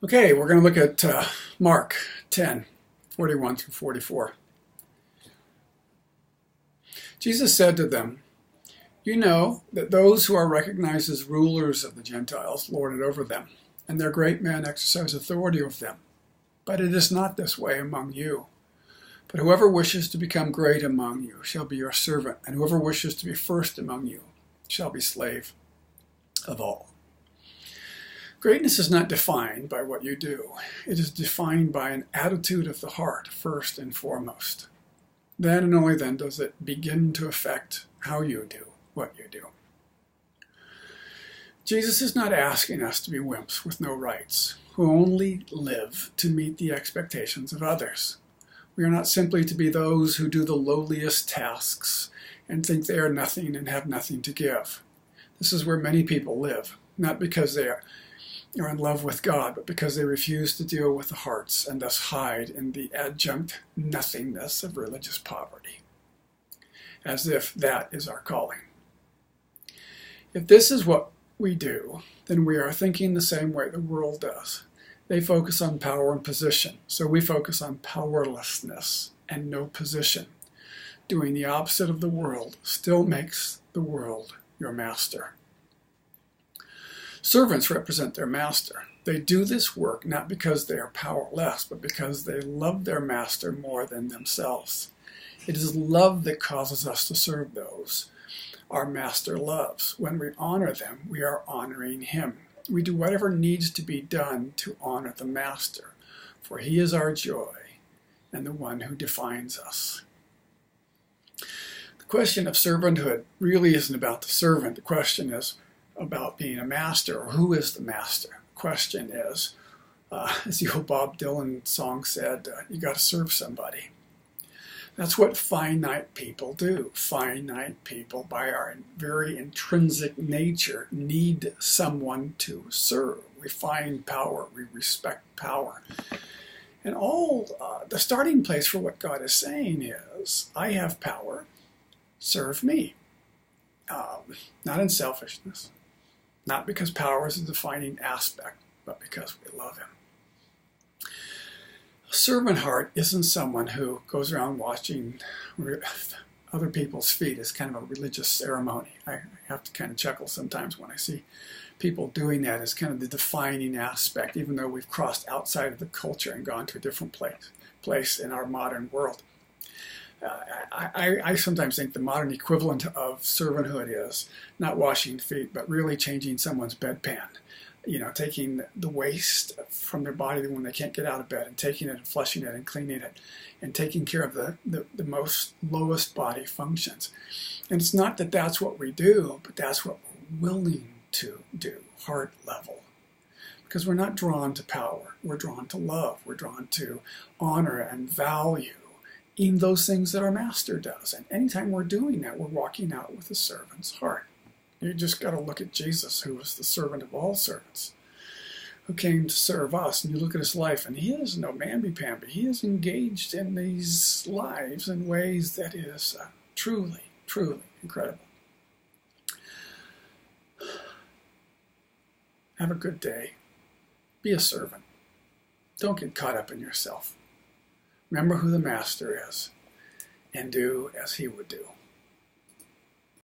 Okay, we're going to look at Mark 10:41 through 44. Jesus said to them, "You know that those who are recognized as rulers of the Gentiles lord it over them, and their great men exercise authority over them. But it is not this way among you. But whoever wishes to become great among you shall be your servant, and whoever wishes to be first among you shall be slave of all." Greatness is not defined by what you do. It is defined by an attitude of the heart, first and foremost. Then and only then does it begin to affect how you do what you do. Jesus is not asking us to be wimps with no rights, who only live to meet the expectations of others. We are not simply to be those who do the lowliest tasks and think they are nothing and have nothing to give. This is where many people live, not because they are in love with God, but because they refuse to deal with the hearts and thus hide in the adjunct nothingness of religious poverty, as if that is our calling. If this is what we do, then we are thinking the same way the world does. They focus on power and position, so we focus on powerlessness and no position. Doing the opposite of the world still makes the world your master. Servants represent their master. They do this work not because they are powerless, but because they love their master more than themselves. It is love that causes us to serve those our master loves. When we honor them, we are honoring him. We do whatever needs to be done to honor the master, for he is our joy and the one who defines us. The question of servanthood really isn't about the servant. The question is about being a master, or who is the master. The question is, as the old Bob Dylan song said, you got to serve somebody. That's what finite people do. Finite people, by our very intrinsic nature, need someone to serve. We find power, we respect power. And the starting place for what God is saying is, I have power, serve me. Not in selfishness, not because power is a defining aspect, but because we love him. A servant heart isn't someone who goes around washing other people's feet as kind of a religious ceremony. I have to kind of chuckle sometimes when I see people doing that as kind of the defining aspect, even though we've crossed outside of the culture and gone to a different place in our modern world. I sometimes think the modern equivalent of servanthood is not washing feet, but really changing someone's bedpan. Taking the waste from their body when they can't get out of bed and taking it and flushing it and cleaning it and taking care of the most lowest body functions. And it's not that that's what we do, but that's what we're willing to do, heart level. Because we're not drawn to power. We're drawn to love. We're drawn to honor and value in those things that our master does. And anytime we're doing that, we're walking out with a servant's heart. You just got to look at Jesus, who was the servant of all servants, who came to serve us. And you look at his life, and he is no mamby-pamby. He is engaged in these lives in ways that is truly, truly incredible. Have a good day. Be a servant. Don't get caught up in yourself. Remember who the master is, and do as he would do.